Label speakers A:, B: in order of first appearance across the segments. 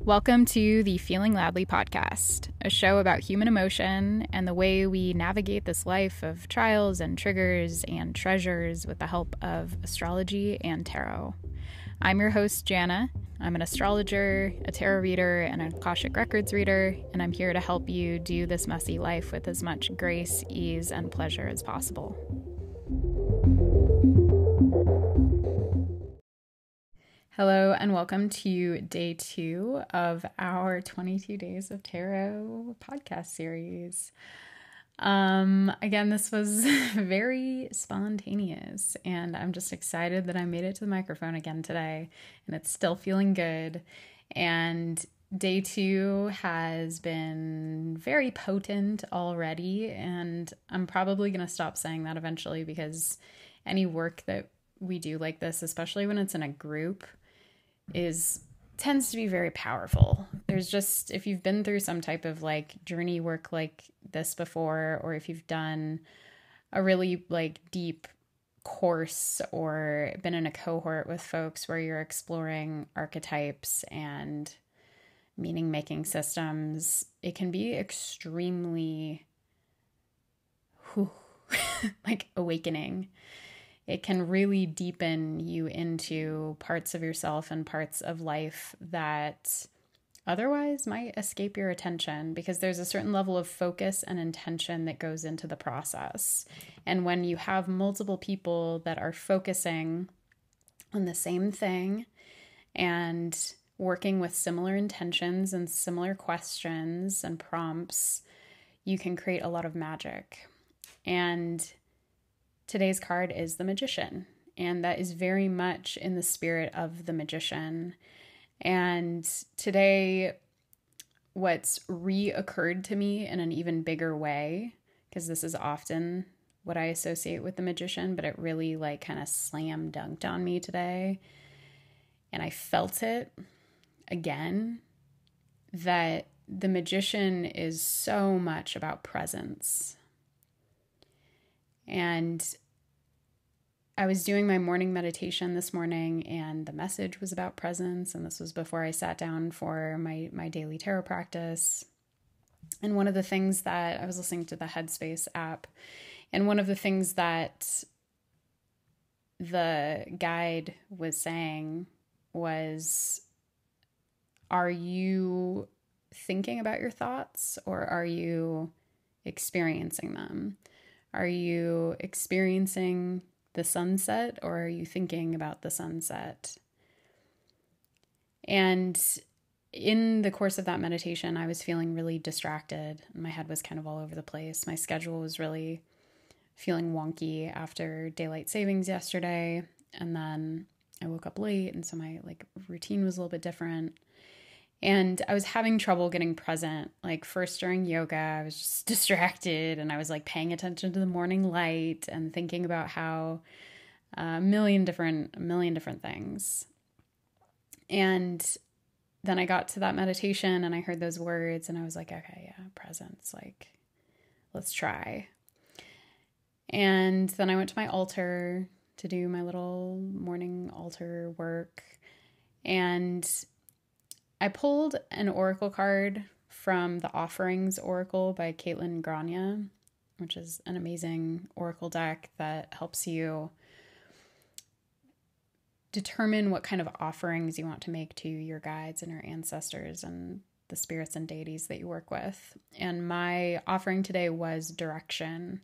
A: Welcome to the Feeling Loudly podcast, a show about human emotion and the way we navigate this life of trials and triggers and treasures with the help of astrology and tarot. I'm your host, Jana. I'm an astrologer, a tarot reader, and an Akashic Records reader, and I'm here to help you do this messy life with as much grace, ease, and pleasure as possible. Hello and welcome to day 2 of our 22 Days of Tarot podcast series. Again, this was very spontaneous and I'm just excited that I made it to the microphone again today and it's still feeling good. And day 2 has been very potent already, and I'm probably going to stop saying that eventually because any work that we do like this, especially when it's in a group, tends to be very powerful. There's just, if you've been through some type of like journey work like this before, or if you've done a really like deep course or been in a cohort with folks where you're exploring archetypes and meaning making systems, it can be extremely like awakening. It can really deepen you into parts of yourself and parts of life that otherwise might escape your attention, because there's a certain level of focus and intention that goes into the process. And when you have multiple people that are focusing on the same thing and working with similar intentions and similar questions and prompts, you can create a lot of magic. And today's card is the Magician, and that is very much in the spirit of the Magician. And today, what's reoccurred to me in an even bigger way, because this is often what I associate with the Magician, but it really like kind of slam dunked on me today. And I felt it again, that the Magician is so much about presence. And I was doing my morning meditation this morning and the message was about presence. And this was before I sat down for my daily tarot practice. And one of the things that I was listening to the Headspace app, and one of the things that the guide was saying was, are you thinking about your thoughts or are you experiencing them? Are you experiencing the sunset or are you thinking about the sunset? And in the course of that meditation, I was feeling really distracted. My head was kind of all over the place. My schedule was really feeling wonky after daylight savings yesterday. And then I woke up late, and so my routine was a little bit different. And I was having trouble getting present. Like first during yoga, I was just distracted and I was like paying attention to the morning light and thinking about how a million different things. And then I got to that meditation and I heard those words and I was like, okay, yeah, presence, like let's try. And then I went to my altar to do my little morning altar work, and I pulled an oracle card from the Offerings Oracle by Caitlin Grania, which is an amazing oracle deck that helps you determine what kind of offerings you want to make to your guides and your ancestors and the spirits and deities that you work with. And my offering today was direction.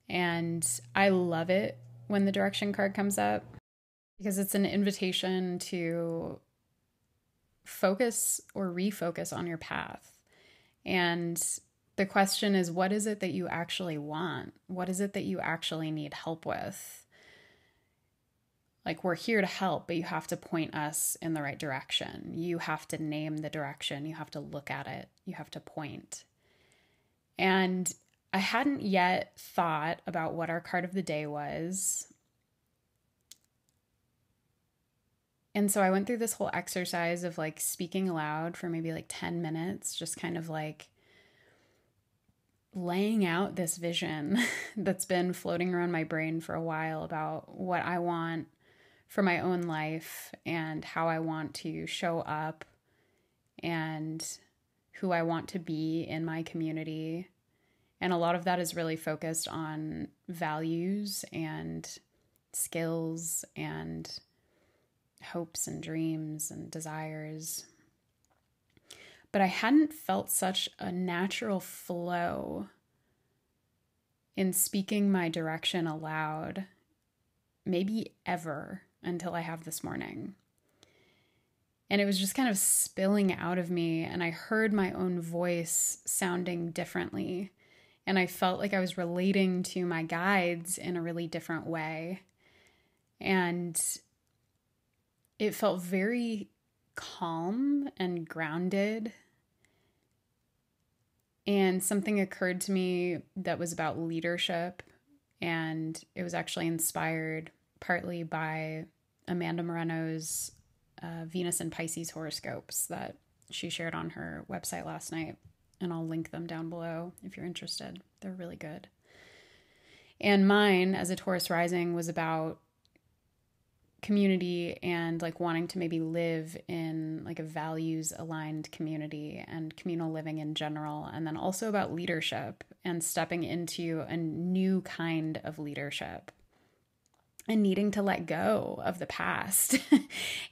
A: And I love it when the direction card comes up because it's an invitation to focus or refocus on your path. And the question is, what is it that you actually want? What is it that you actually need help with? Like, we're here to help, but you have to point us in the right direction. You have to name the direction. You have to look at it. You have to point. And I hadn't yet thought about what our card of the day was. And so I went through this whole exercise of like speaking aloud for maybe like 10 minutes, just kind of like laying out this vision that's been floating around my brain for a while about what I want for my own life and how I want to show up and who I want to be in my community. And a lot of that is really focused on values and skills and hopes and dreams and desires. But I hadn't felt such a natural flow in speaking my direction aloud, maybe ever, until I have this morning. And it was just kind of spilling out of me, and I heard my own voice sounding differently. And I felt like I was relating to my guides in a really different way. And it felt very calm and grounded. And something occurred to me that was about leadership. And it was actually inspired partly by Amanda Moreno's Venus and Pisces horoscopes that she shared on her website last night. And I'll link them down below if you're interested. They're really good. And mine, as a Taurus rising, was about community and like wanting to maybe live in like a values aligned community and communal living in general. And then also about leadership and stepping into a new kind of leadership and needing to let go of the past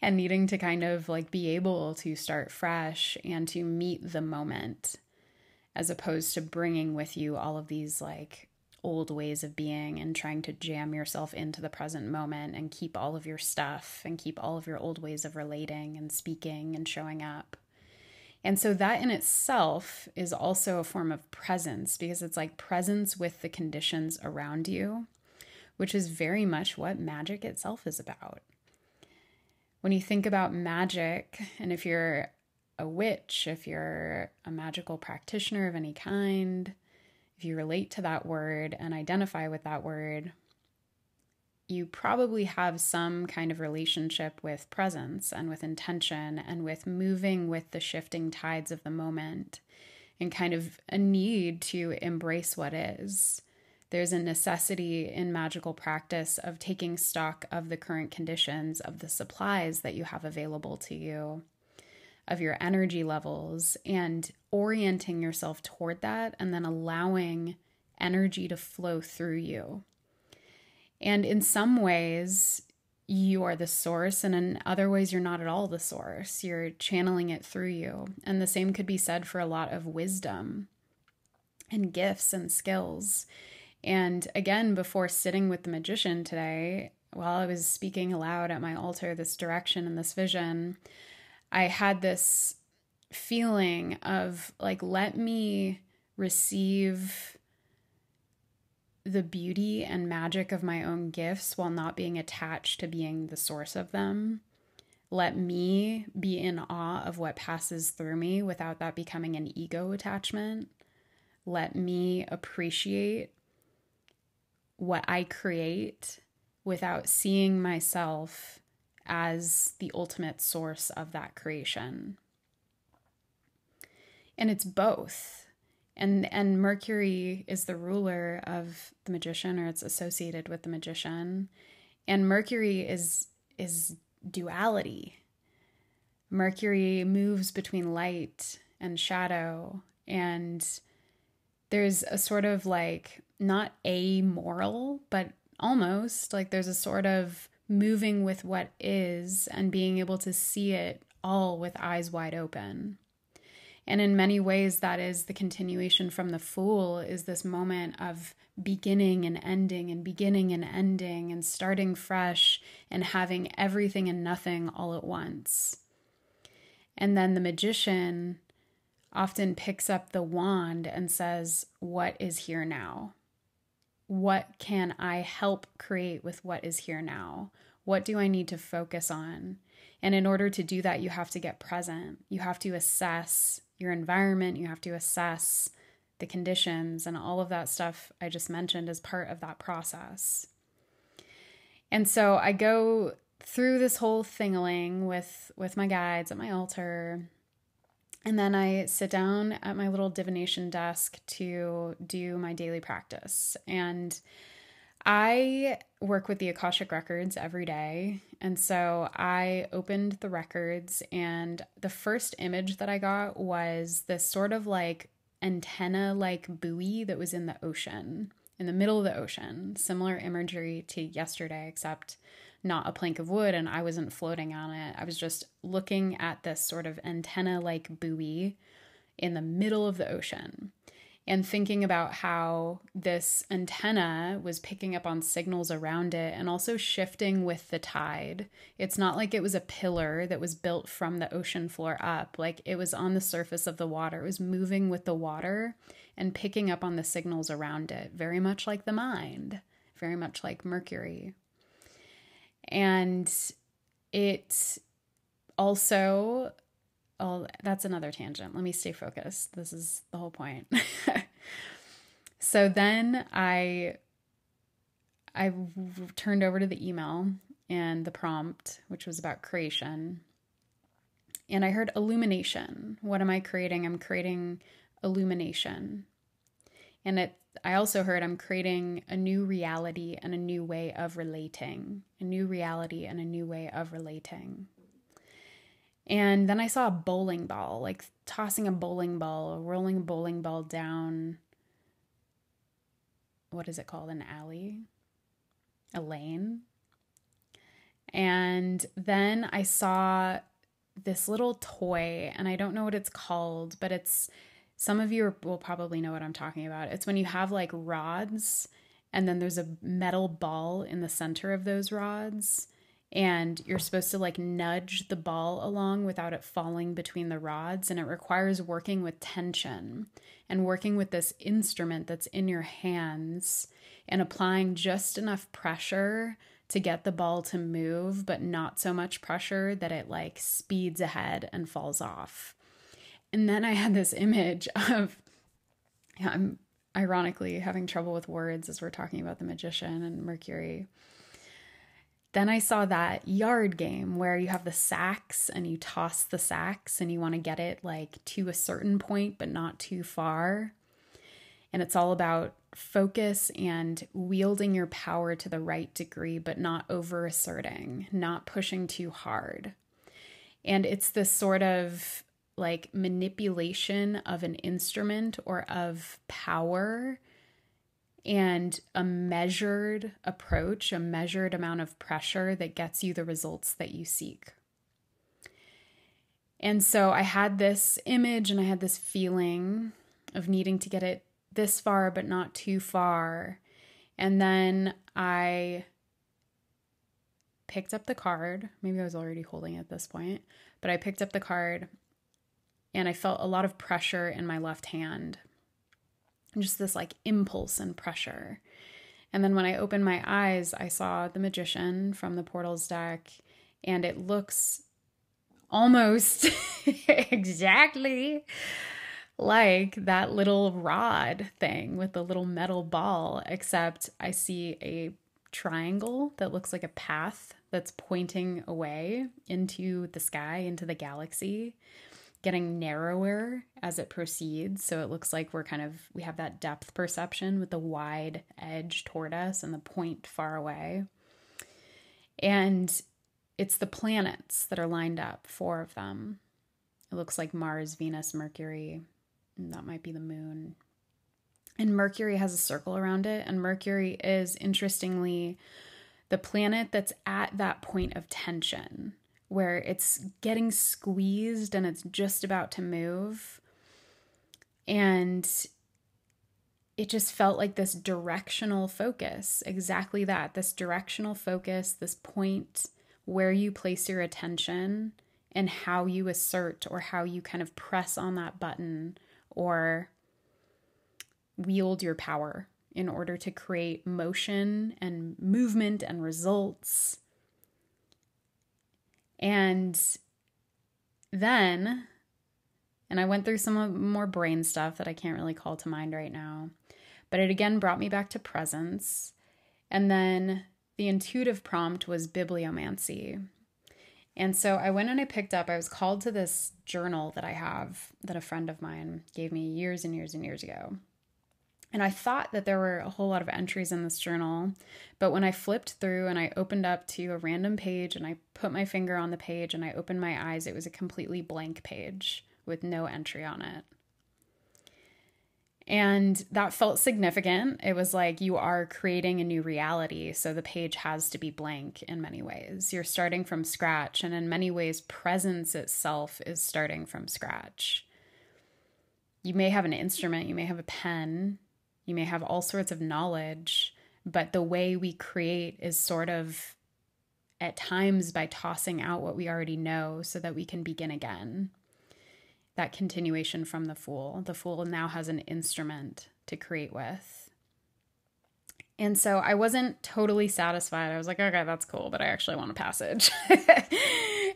A: and needing to kind of like be able to start fresh and to meet the moment, as opposed to bringing with you all of these like old ways of being and trying to jam yourself into the present moment and keep all of your stuff and keep all of your old ways of relating and speaking and showing up. And so that in itself is also a form of presence, because it's like presence with the conditions around you, which is very much what magic itself is about. When you think about magic, and if you're a witch, if you're a magical practitioner of any kind, if you relate to that word and identify with that word, you probably have some kind of relationship with presence and with intention and with moving with the shifting tides of the moment and kind of a need to embrace what is. There's a necessity in magical practice of taking stock of the current conditions, of the supplies that you have available to you, of your energy levels, and orienting yourself toward that and then allowing energy to flow through you. And in some ways, you are the source, and in other ways, you're not at all the source. You're channeling it through you. And the same could be said for a lot of wisdom and gifts and skills. And again, before sitting with the magician today, while I was speaking aloud at my altar, this direction and this vision, I had this feeling of like, let me receive the beauty and magic of my own gifts while not being attached to being the source of them. Let me be in awe of what passes through me without that becoming an ego attachment. Let me appreciate what I create without seeing myself as the ultimate source of that creation. And it's both. And Mercury is the ruler of the magician, or it's associated with the magician. And Mercury is duality. Mercury moves between light and shadow, and there's a sort of like, not amoral, but almost like there's a sort of moving with what is and being able to see it all with eyes wide open. And in many ways, that is the continuation from the Fool, is this moment of beginning and ending and beginning and ending and starting fresh and having everything and nothing all at once. And then the magician often picks up the wand and says, what is here now? What can I help create with what is here now? What do I need to focus on? And in order to do that, you have to get present. You have to assess your environment. You have to assess the conditions, and all of that stuff I just mentioned as part of that process. And so I go through this whole thing-a-ling with my guides at my altar. And then I sit down at my little divination desk to do my daily practice. And I work with the Akashic Records every day. And so I opened the records, and the first image that I got was this sort of like antenna like buoy that was in the ocean, in the middle of the ocean. Similar imagery to yesterday, except not a plank of wood, and I wasn't floating on it. I was just looking at this sort of antenna like buoy in the middle of the ocean, and thinking about how this antenna was picking up on signals around it and also shifting with the tide. It's not like it was a pillar that was built from the ocean floor up. Like, it was on the surface of the water. It was moving with the water and picking up on the signals around it, very much like the mind, very much like Mercury. And it also... Oh, that's another tangent. Let me stay focused. This is the whole point. So then I turned over to the email and the prompt, which was about creation. And I heard illumination. What am I creating? I'm creating illumination. And I also heard I'm creating a new reality and a new way of relating. A new reality and a new way of relating. And then I saw a bowling ball, like tossing a bowling ball, or rolling a bowling ball down, what is it called? An alley? A lane? And then I saw this little toy, and I don't know what it's called, but some of you will probably know what I'm talking about. It's when you have like rods, and then there's a metal ball in the center of those rods, and you're supposed to like nudge the ball along without it falling between the rods. And it requires working with tension and working with this instrument that's in your hands and applying just enough pressure to get the ball to move, but not so much pressure that it like speeds ahead and falls off. And then I had this image of, I'm ironically having trouble with words as we're talking about the magician and Mercury. Then I saw that yard game where you have the sacks and you toss the sacks and you want to get it like to a certain point, but not too far. And it's all about focus and wielding your power to the right degree, but not over asserting, not pushing too hard. And it's this sort of like manipulation of an instrument or of power, and a measured approach, a measured amount of pressure that gets you the results that you seek. And so I had this image and I had this feeling of needing to get it this far, but not too far. And then I picked up the card. Maybe I was already holding it at this point, but I picked up the card and I felt a lot of pressure in my left hand. Just this like impulse and pressure. And then when I opened my eyes, I saw the magician from the Portals deck, and it looks almost exactly like that little rod thing with the little metal ball, except I see a triangle that looks like a path that's pointing away into the sky, into the galaxy, getting narrower as it proceeds. So it looks like we have that depth perception with the wide edge toward us and the point far away. And it's the planets that are lined up, 4 of them. It looks like Mars, Venus, Mercury, and that might be the moon. And Mercury has a circle around it. And Mercury is, interestingly, the planet that's at that point of tension, where it's getting squeezed and it's just about to move. And it just felt like this directional focus, exactly that, this directional focus, this point where you place your attention and how you assert or how you kind of press on that button or wield your power in order to create motion and movement and results. And then, and I went through some more brain stuff that I can't really call to mind right now, but it again brought me back to presence. And then the intuitive prompt was bibliomancy. And so I went and I was called to this journal that I have that a friend of mine gave me years and years and years ago. And I thought that there were a whole lot of entries in this journal, but when I flipped through and I opened up to a random page and I put my finger on the page and I opened my eyes, it was a completely blank page with no entry on it. And that felt significant. It was like you are creating a new reality, so the page has to be blank in many ways. You're starting from scratch, and in many ways, presence itself is starting from scratch. You may have an instrument, you may have a pen, you may have all sorts of knowledge, but the way we create is sort of at times by tossing out what we already know so that we can begin again. That continuation from the Fool. The Fool now has an instrument to create with. And so I wasn't totally satisfied. I was like, okay, that's cool, but I actually want a passage.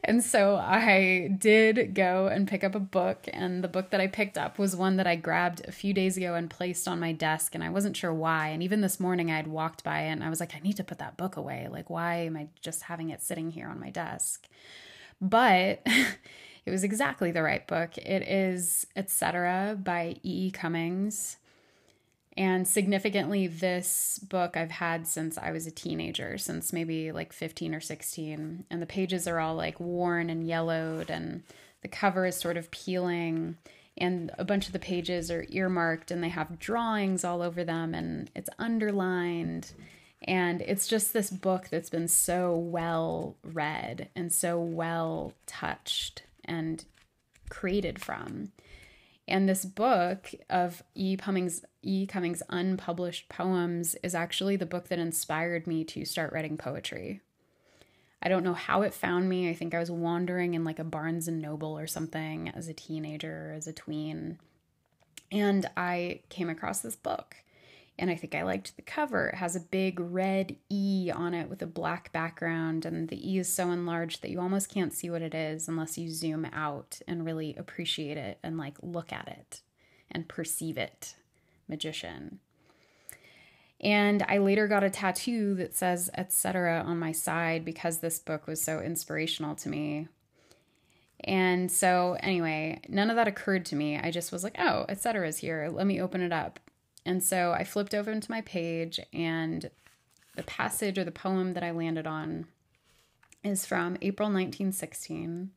A: And so I did go and pick up a book, and the book that I picked up was one that I grabbed a few days ago and placed on my desk, and I wasn't sure why. And even this morning I had walked by it and I was like, I need to put that book away. Like, why am I just having it sitting here on my desk? But it was exactly the right book. It is Etc. by E. Cummings. And significantly, this book I've had since I was a teenager, since maybe like 15 or 16. And the pages are all like worn and yellowed, and the cover is sort of peeling. And a bunch of the pages are earmarked, and they have drawings all over them, and it's underlined. And it's just this book that's been so well read and so well touched and created from. And this book of E. Cummings' unpublished poems is actually the book that inspired me to start writing poetry. I don't know how it found me. I think I was wandering in like a Barnes and Noble or something as a teenager, as a tween. And I came across this book. And I think I liked the cover. It has a big red E on it with a black background, and the E is so enlarged that you almost can't see what it is unless you zoom out and really appreciate it and like look at it and perceive it. Magician. And I later got a tattoo that says Etc. on my side because this book was so inspirational to me. And so anyway, none of that occurred to me. I just was like, oh, Etc. is here. Let me open it up. And so I flipped over into my page, and the passage or the poem that I landed on is from April 1916,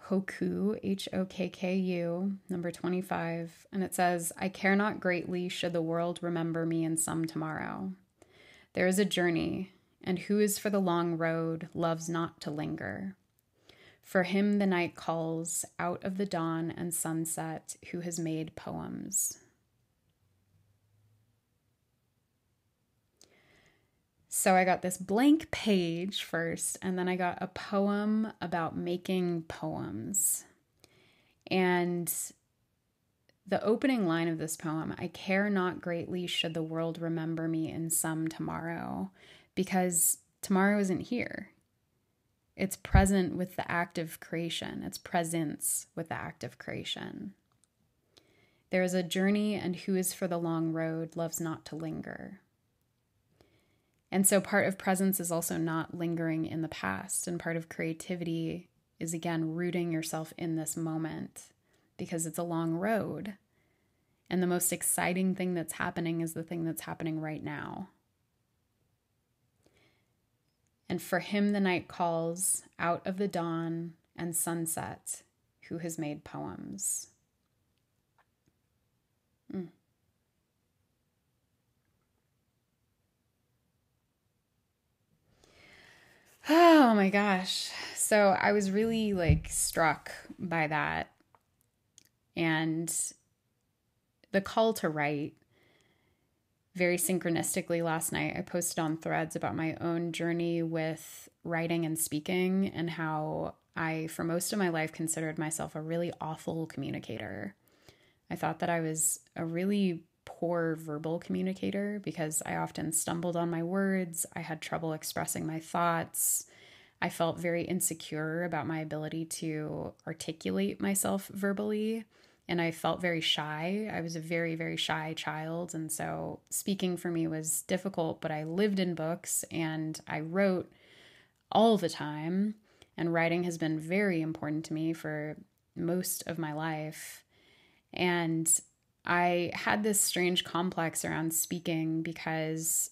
A: Hokku, Hokku, number 25. And it says, I care not greatly should the world remember me in some tomorrow. There is a journey, and who is for the long road loves not to linger. For him the night calls out of the dawn and sunset who has made poems. So I got this blank page first, and then I got a poem about making poems. And the opening line of this poem, I care not greatly should the world remember me in some tomorrow, because tomorrow isn't here. It's present with the act of creation. It's presence with the act of creation. There is a journey, and who is for the long road loves not to linger. And so part of presence is also not lingering in the past. And part of creativity is, again, rooting yourself in this moment because it's a long road. And the most exciting thing that's happening is the thing that's happening right now. And for him the night calls out of the dawn and sunset who has made poems. Oh my gosh. So I was really like struck by that. And the call to write, very synchronistically last night, I posted on Threads about my own journey with writing and speaking and how I, for most of my life, considered myself a really awful communicator. I thought that I was a really poor verbal communicator because I often stumbled on my words. I had trouble expressing my thoughts. I felt very insecure about my ability to articulate myself verbally, and I felt very shy. I was a very, very shy child, and so speaking for me was difficult, but I lived in books and I wrote all the time, and writing has been very important to me for most of my life. And I had this strange complex around speaking because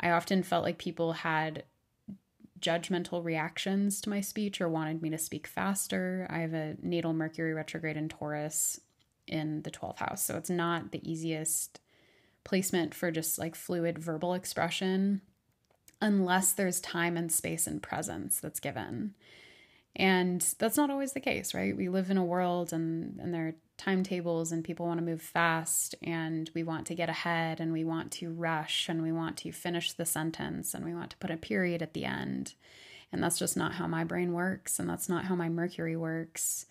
A: I often felt like people had judgmental reactions to my speech or wanted me to speak faster. I have a natal Mercury retrograde in Taurus in the 12th house, so it's not the easiest placement for just like fluid verbal expression unless there's time and space and presence that's given. And that's not always the case, right? We live in a world and there are timetables and people want to move fast and we want to get ahead and we want to rush and we want to finish the sentence and we want to put a period at the end. And that's just not how my brain works and that's not how my Mercury works.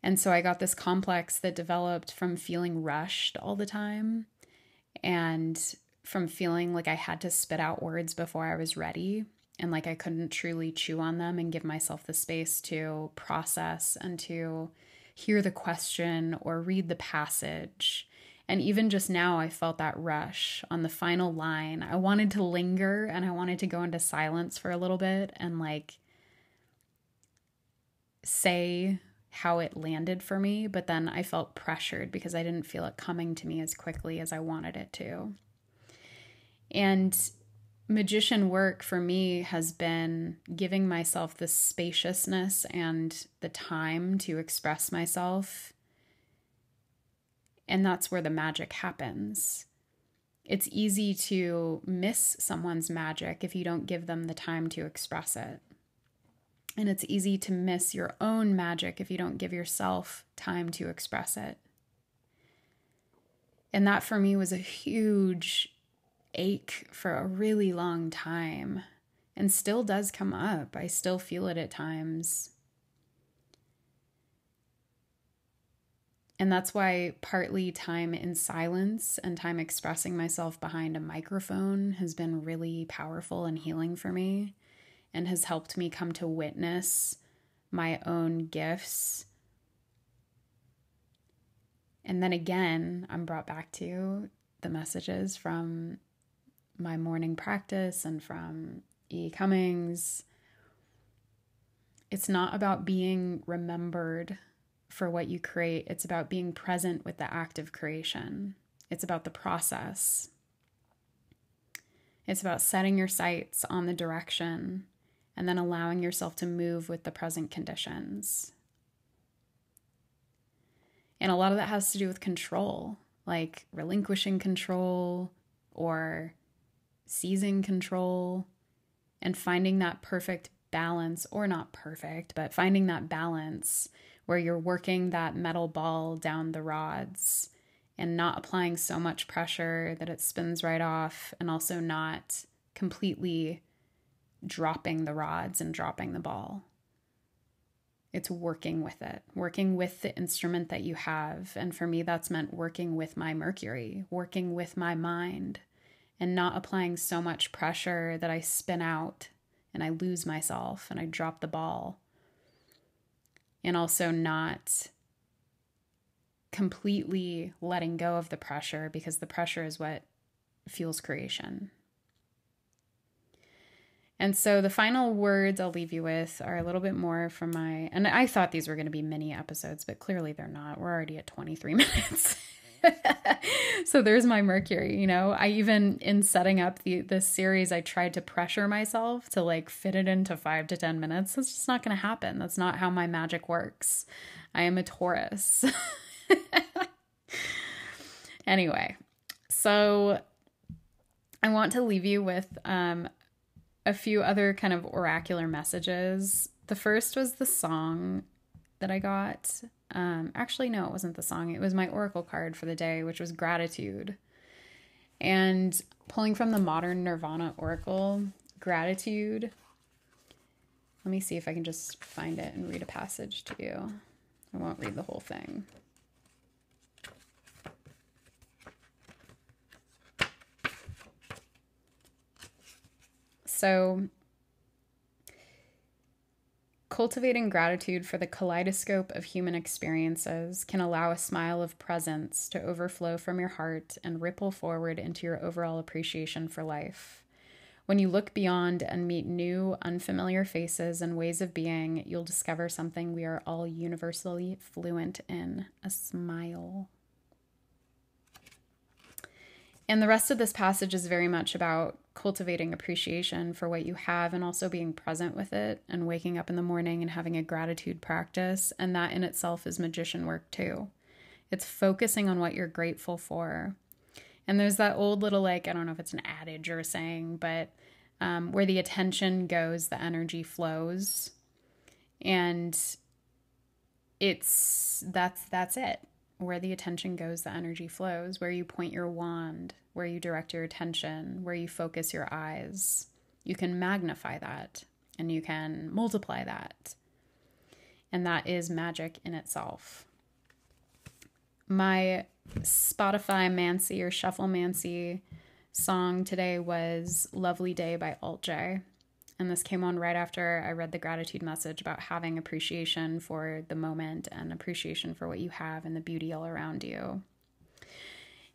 A: And so I got this complex that developed from feeling rushed all the time and from feeling like I had to spit out words before I was ready. And like I couldn't truly chew on them and give myself the space to process and to hear the question or read the passage. And even just now, I felt that rush on the final line. I wanted to linger and I wanted to go into silence for a little bit and like say how it landed for me. But then I felt pressured because I didn't feel it coming to me as quickly as I wanted it to. And magician work for me has been giving myself the spaciousness and the time to express myself. And that's where the magic happens. It's easy to miss someone's magic if you don't give them the time to express it. And it's easy to miss your own magic if you don't give yourself time to express it. And that for me was a huge ache for a really long time and still does come up. I still feel it at times. And that's why partly time in silence and time expressing myself behind a microphone has been really powerful and healing for me and has helped me come to witness my own gifts. And then again, I'm brought back to the messages from my morning practice and from E. Cummings. It's not about being remembered for what you create. It's about being present with the act of creation. It's about the process. It's about setting your sights on the direction and then allowing yourself to move with the present conditions. And a lot of that has to do with control, like relinquishing control or seizing control and finding that perfect balance, or not perfect, but finding that balance where you're working that metal ball down the rods and not applying so much pressure that it spins right off, and also not completely dropping the rods and dropping the ball. It's working with it, working with the instrument that you have. And for me, that's meant working with my Mercury, working with my mind, and not applying so much pressure that I spin out and I lose myself and I drop the ball. And also not completely letting go of the pressure, because the pressure is what fuels creation. And so the final words I'll leave you with are a little bit more from my, and I thought these were going to be mini episodes, but clearly they're not. We're already at 23 minutes. So there's my Mercury, you know. I even, in setting up this series, I tried to pressure myself to like fit it into 5 to 10 minutes. That's just not going to happen. That's not how my magic works. I am a Taurus. Anyway, so I want to leave you with a few other kind of oracular messages. The first was the song that I got. Actually, no, it wasn't the song. It was my oracle card for the day, which was gratitude. And pulling from the Modern Nirvana Oracle, gratitude. Let me see if I can just find it and read a passage to you. I won't read the whole thing. So, cultivating gratitude for the kaleidoscope of human experiences can allow a smile of presence to overflow from your heart and ripple forward into your overall appreciation for life. When you look beyond and meet new, unfamiliar faces and ways of being, you'll discover something we are all universally fluent in: a smile. And the rest of this passage is very much about cultivating appreciation for what you have and also being present with it and waking up in the morning and having a gratitude practice. And that in itself is magician work too. It's focusing on what you're grateful for. And there's that old little, like, I don't know if it's an adage or a saying, but where the attention goes, the energy flows. And that's it. Where the attention goes, the energy flows. Where you point your wand, where you direct your attention, where you focus your eyes, you can magnify that and you can multiply that. And that is magic in itself. My Spotify Mancy or Shuffle Mancy song today was Lovely Day by Alt J. And this came on right after I read the gratitude message about having appreciation for the moment and appreciation for what you have and the beauty all around you.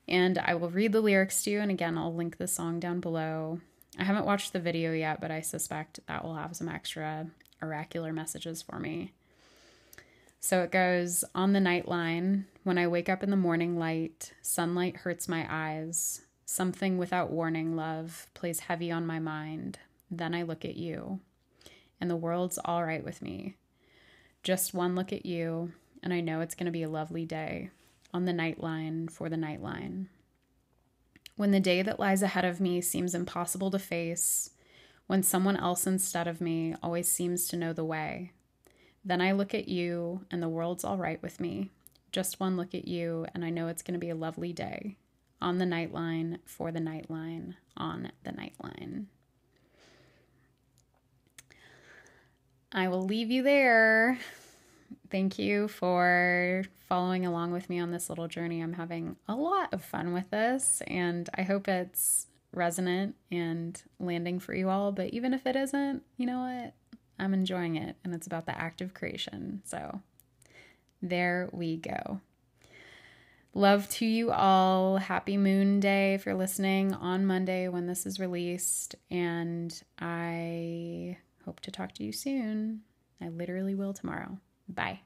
A: And I will read the lyrics to you. And again, I'll link the song down below. I haven't watched the video yet, but I suspect that will have some extra oracular messages for me. So it goes, on the nightline, when I wake up in the morning light, sunlight hurts my eyes. Something without warning, love, plays heavy on my mind. Then I look at you, and the world's all right with me. Just one look at you, and I know it's going to be a lovely day on the nightline for the nightline. When the day that lies ahead of me seems impossible to face, when someone else instead of me always seems to know the way, then I look at you, and the world's all right with me. Just one look at you, and I know it's going to be a lovely day on the nightline for the nightline on the nightline. I will leave you there. Thank you for following along with me on this little journey. I'm having a lot of fun with this, and I hope it's resonant and landing for you all. But even if it isn't, you know what? I'm enjoying it, and it's about the act of creation. So there we go. Love to you all. Happy Moon Day if you're listening on Monday when this is released, and I hope to talk to you soon. I literally will tomorrow. Bye.